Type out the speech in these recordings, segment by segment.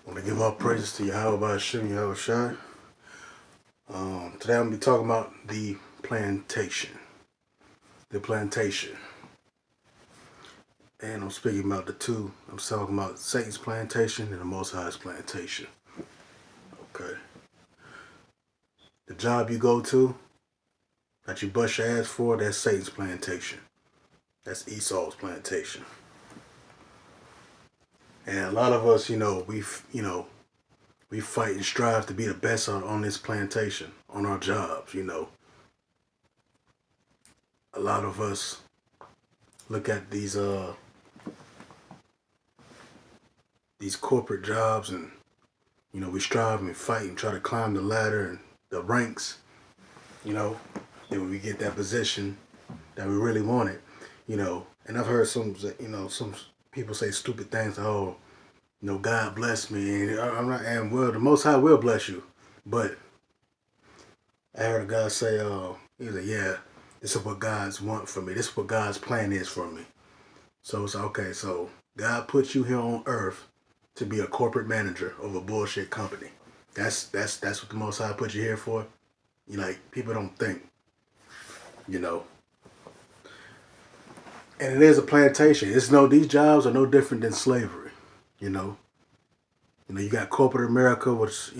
I want to give all praises to Yahawashi and Yahawashi. Today I'm going to be talking about the plantation. The plantation. And I'm speaking about the two. I'm talking about Satan's plantation and the Most High's plantation. Okay. The job you go to, that you bust your ass for, that's Satan's plantation. That's Esau's plantation. And a lot of us, we fight and strive to be the best on this plantation, on our jobs, A lot of us look at these corporate jobs and we strive and fight and try to climb the ladder and the ranks, then when we get that position that we really wanted, and I've heard some people say stupid things, oh, God bless me, and I'm not, and well, the Most High will bless you, but I heard a guy say, he was like, yeah, this is what God's want for me, this is what God's plan is for me. So it's okay, so God put you here on earth to be a corporate manager of a bullshit company. That's what the Most High put you here for. People don't think, And it is a plantation. These jobs are no different than slavery, you got corporate America, which,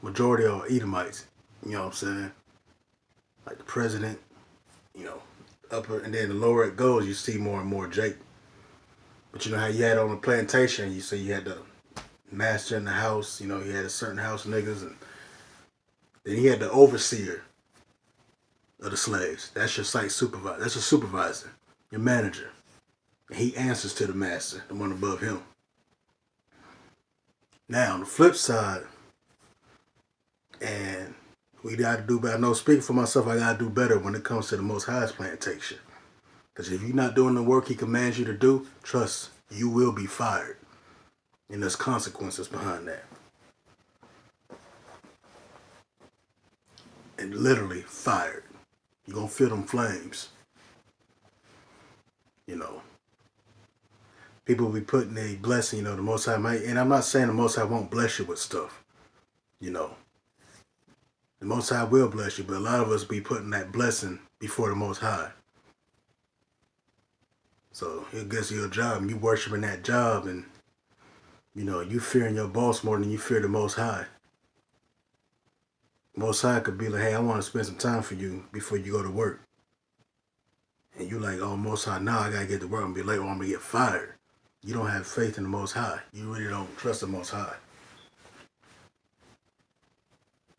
majority are Edomites. You know what I'm saying? Like the president, upper, and then the lower it goes, you see more and more Jake. But you know how you had on the plantation, you say you had the master in the house, you had a certain house niggas, and then he had the overseer of the slaves. That's your site supervisor. That's your supervisor, your manager. And he answers to the master, the one above him. Now, on the flip side, and we got to do better. I know, speaking for myself, I got to do better when it comes to the Most High's plantation. Because if you're not doing the work he commands you to do, trust, you will be fired. And there's consequences behind that. And literally fired. You're going to feel them flames. People will be putting a blessing, the Most High might, and I'm not saying the Most High won't bless you with stuff. The Most High will bless you, but a lot of us be putting that blessing before the Most High. So it gets you a job, and you worshiping that job, and you fearing your boss more than you fear the Most High. Most High could be like, hey, I want to spend some time for you before you go to work. And you like, oh, Most High, now I got to get to work and be late or I'm going to get fired. You don't have faith in the Most High. You really don't trust the Most High.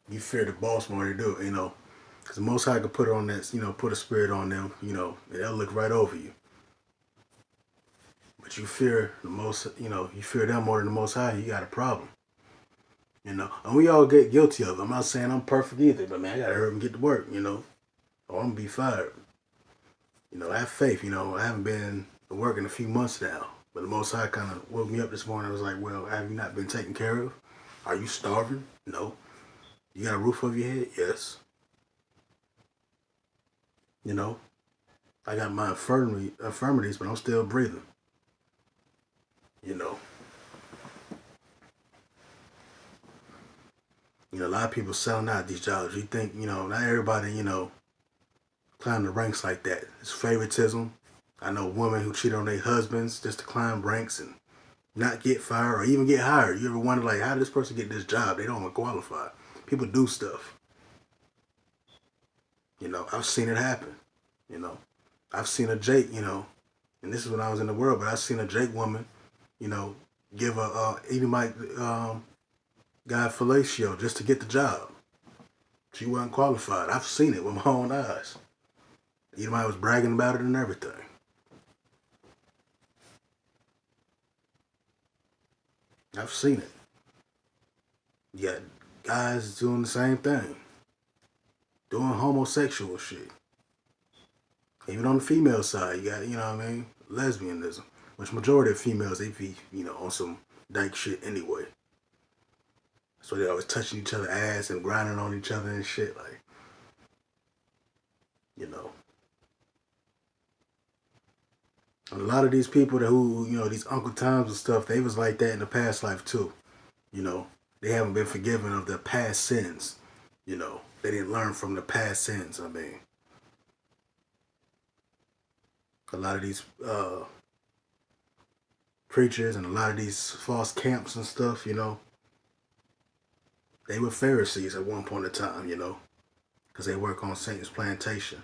You fear the boss more than you do, Because the Most High could put it on that, put a spirit on them, and they'll look right over you. But you fear the most, you fear them more than the Most High, you got a problem. And we all get guilty of it. I'm not saying I'm perfect either, but man, I gotta hurry and get to work, or I'm gonna be fired. Have faith, I haven't been to work in a few months now. But the Most High kind of woke me up this morning. I was like, well, have you not been taken care of? Are you starving? No. You got a roof over your head? Yes. I got my infirmities, but I'm still breathing. A lot of people selling out these jobs. You think, not everybody, climb the ranks like that. It's favoritism. I know women who cheat on their husbands just to climb ranks and not get fired or even get hired. You ever wonder, like, how did this person get this job? They don't qualify. People do stuff. I've seen it happen. I've seen a Jake, and this is when I was in the world, but I've seen a Jake woman, give a Edomite guy fellatio just to get the job. She wasn't qualified. I've seen it with my own eyes. Edomite was bragging about it and everything. I've seen it. You got guys doing the same thing. Doing homosexual shit. Even on the female side, you got, lesbianism. Which majority of females, they be, on some dyke shit anyway. So they always touching each other's ass and grinding on each other and shit, like, And a lot of these people who, these Uncle Toms and stuff, they was like that in the past life too. You know, they haven't been forgiven of their past sins. You know, they didn't learn from the past sins. I mean, a lot of these preachers and a lot of these false camps and stuff, you know, they were Pharisees at one point in time, you know, because they work on Satan's plantation.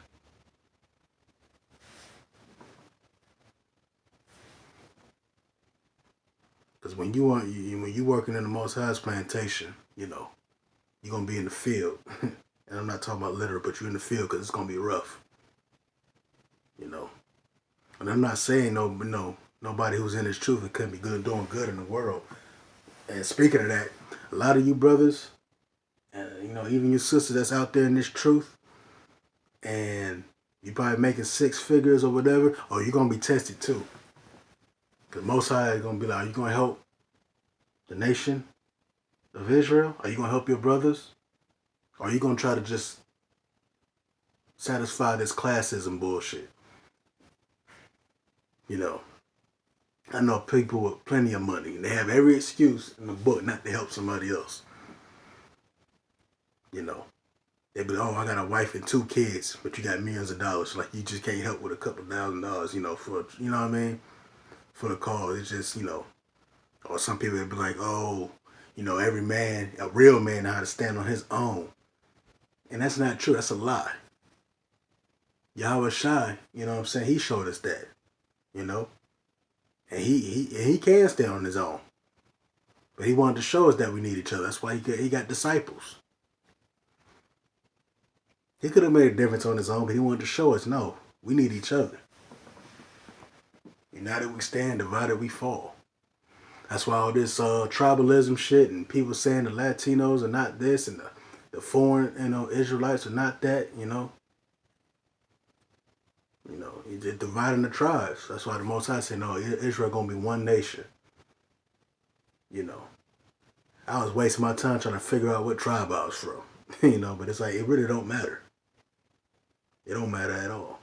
Because when you working in the Most High's plantation, you know, you're gonna be in the field, and I'm not talking about literal, but you're in the field because it's gonna be rough, you know. And I'm not saying nobody who's in this truth and couldn't be good doing good in the world. And speaking of that, a lot of you brothers, and you know, even you sisters that's out there in this truth, and you probably making six figures or whatever, or you're gonna be tested too. Cause Most High is gonna be like, are you gonna help the nation of Israel? Are you gonna help your brothers? Or are you gonna try to just satisfy this classism bullshit? You know, I know people with plenty of money, and they have every excuse in the book not to help somebody else. You know, they be like, oh, I got a wife and two kids, but you got millions of dollars. Like, you just can't help with a couple $1,000, you know, for, you know what I mean? For the cause. It's just, you know, or some people would be like, oh, you know, every man, a real man, know how to stand on his own. And that's not true. That's a lie. Yahawashi, you know what I'm saying? He showed us that, you know? And he can stand on his own. But he wanted to show us that we need each other. That's why he got disciples. He could have made a difference on his own, but he wanted to show us, no, we need each other. United we stand, divided we fall. That's why all this tribalism shit and people saying the Latinos are not this and the foreign, you know, Israelites are not that, you know. You know, he's just dividing the tribes. That's why the Most High said, no, Israel gonna be one nation. You know, I was wasting my time trying to figure out what tribe I was from. You know, but it's like, it really don't matter. It don't matter at all.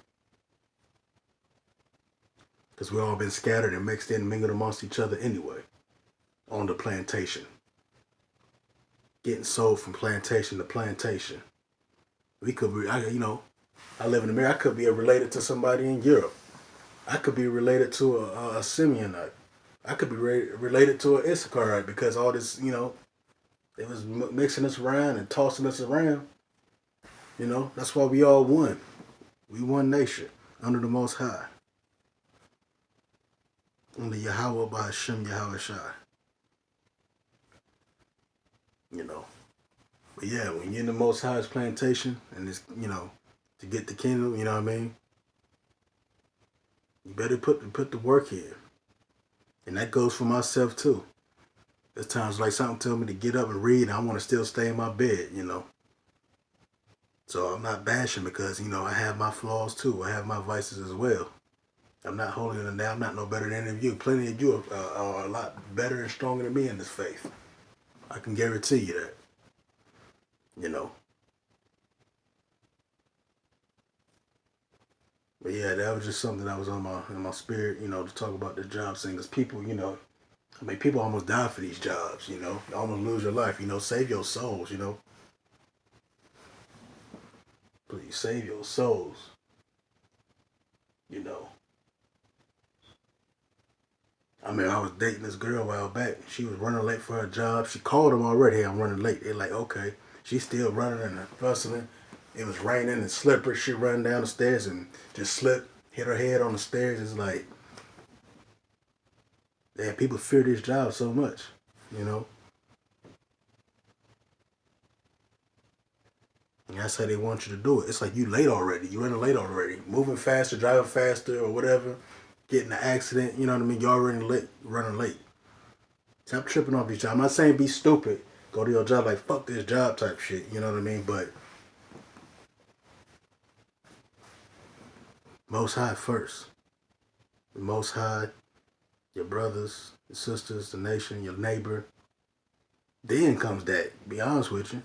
Because we all been scattered and mixed in and mingled amongst each other anyway. On the plantation. Getting sold from plantation to plantation. We could be, you know, I live in America. I could be related to somebody in Europe. I could be related to a Simeonite. I could be related to an Issacharite because all this, you know, they was mixing us around and tossing us around. You know, that's why we all one. We one nation under the Most High. Under Yahweh by Hashem Yahawashi. You know. But yeah, when you're in the Most High's plantation and it's, you know, to get the kingdom, you know what I mean? You better put the work in. And that goes for myself too. There's times like something tell me to get up and read and I want to still stay in my bed, you know. So I'm not bashing because, you know, I have my flaws too. I have my vices as well. I'm not holier than that. I'm not no better than any of you. Plenty of you are a lot better and stronger than me in this faith. I can guarantee you that. You know. But yeah, that was just something that was on my spirit, you know, to talk about the job thing. Because people, you know, I mean, people almost die for these jobs, you know. You almost lose your life, you know. Save your souls, you know. Please, save your souls. You know. I mean, I was dating this girl a while back. She was running late for her job. She called them already. Hey, I'm running late. They're like, okay. She's still running and fussing. It was raining and slippery. She ran down the stairs and just slipped, hit her head on the stairs. It's like, yeah, people fear this job so much, you know. And that's how they want you to do it. It's like you late already. You running late already. Moving faster, driving faster, or whatever. Getting an accident, you know what I mean? You're already late, running late. Stop tripping off these jobs. I'm not saying be stupid. Go to your job like, fuck this job type shit. You know what I mean? But Most High first. The Most High, your brothers, your sisters, the nation, your neighbor. Then comes that. Be honest with you.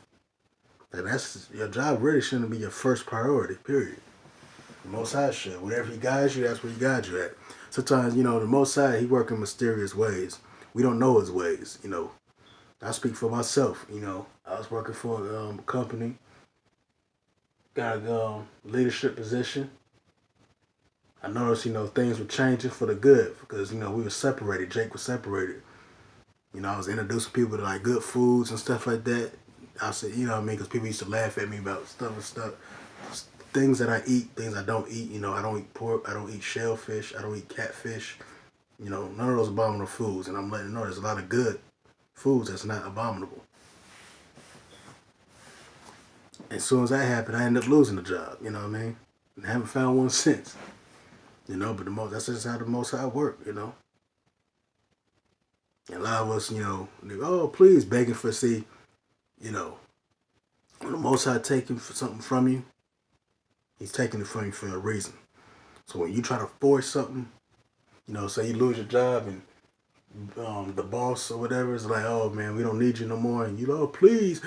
Like that's your job really shouldn't be your first priority, period. The Most High should. Whatever he guides you, that's where he guides you at. Sometimes, you know, the Most High, he works in mysterious ways. We don't know his ways, you know. I speak for myself. I was working for a company, got a leadership position. I noticed, things were changing for the good because, we were separated. Jake was separated. I was introducing people to like good foods and stuff like that. I said, what I mean? Because people used to laugh at me about stuff. Things that I eat, things I don't eat. I don't eat pork. I don't eat shellfish. I don't eat catfish. None of those abominable foods. And I'm letting you know there's a lot of good foods that's not abominable. As soon as that happened, I ended up losing the job. You know what I mean? And I haven't found one since. But that's just how the Most High work. And a lot of us, they go, oh, please, begging for, see, when the Most High taking something from you, He's taking it from you for a reason. So when you try to force something, say you lose your job and the boss or whatever is like, oh man, we don't need you no more, and you, oh please,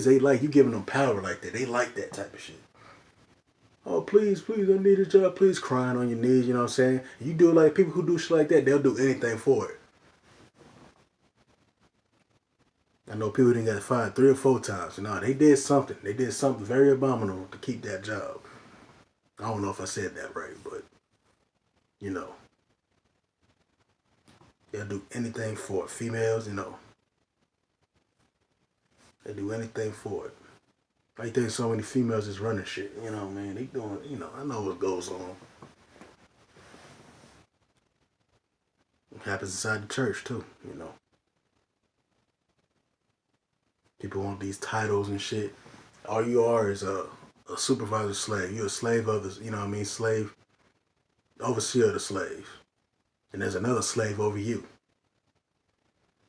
they like you giving them power like that. They like that type of shit. Oh please, I need a job, please, crying on your knees. You know what I'm saying? You do it like people who do shit like that, they'll do anything for it. I know people didn't get fired 3 or 4 times. They did something. They did something very abominable to keep that job. I don't know if I said that right, but they'll do anything for it. Females, they do anything for it. I think so many females is running shit. Man, they doing, I know what goes on. It happens inside the church too, People want these titles and shit. All you are is a supervisor slave. You're a slave of the, slave, overseer of the slaves. And there's another slave over you.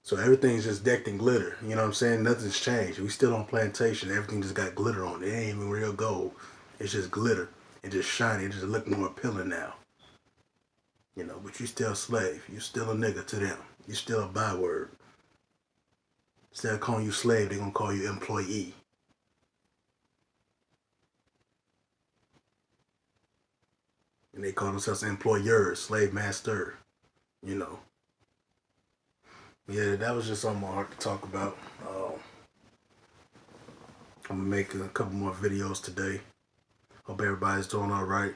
So everything's just decked in glitter. You know what I'm saying? Nothing's changed. We still on plantation. Everything just got glitter on it. It ain't even real gold. It's just glitter. It just shiny. It just look more appealing now. But you still a slave. You still a nigga to them. You still a byword. Instead of calling you slave, they're going to call you employee. And they call themselves employers, slave master. Yeah, that was just on my heart to talk about. I'm going to make a couple more videos today. Hope everybody's doing all right.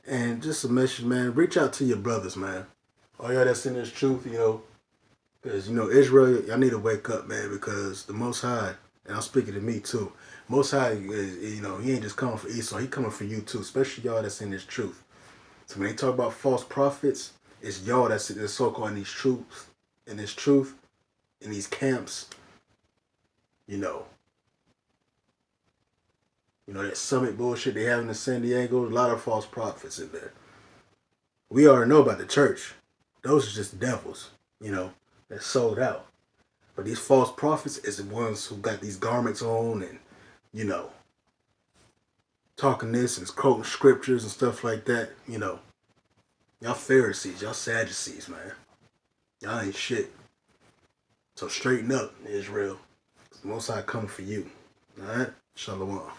And just a message, man. Reach out to your brothers, man. All y'all that's in this truth, because, Israel, y'all need to wake up, man, because the Most High, and I'm speaking to me too, Most High, is, He ain't just coming for Esau, He coming for you too, especially y'all that's in this truth. So when they talk about false prophets, it's y'all that's so-called in this truth, in these camps, that summit bullshit they have in San Diego, a lot of false prophets in there. We already know about the church. Those are just devils, that sold out. But these false prophets is the ones who got these garments on and, talking this and quoting scriptures and stuff like that, Y'all Pharisees, y'all Sadducees, man. Y'all ain't shit. So straighten up, Israel. The Most High coming for you. Alright? Shalom.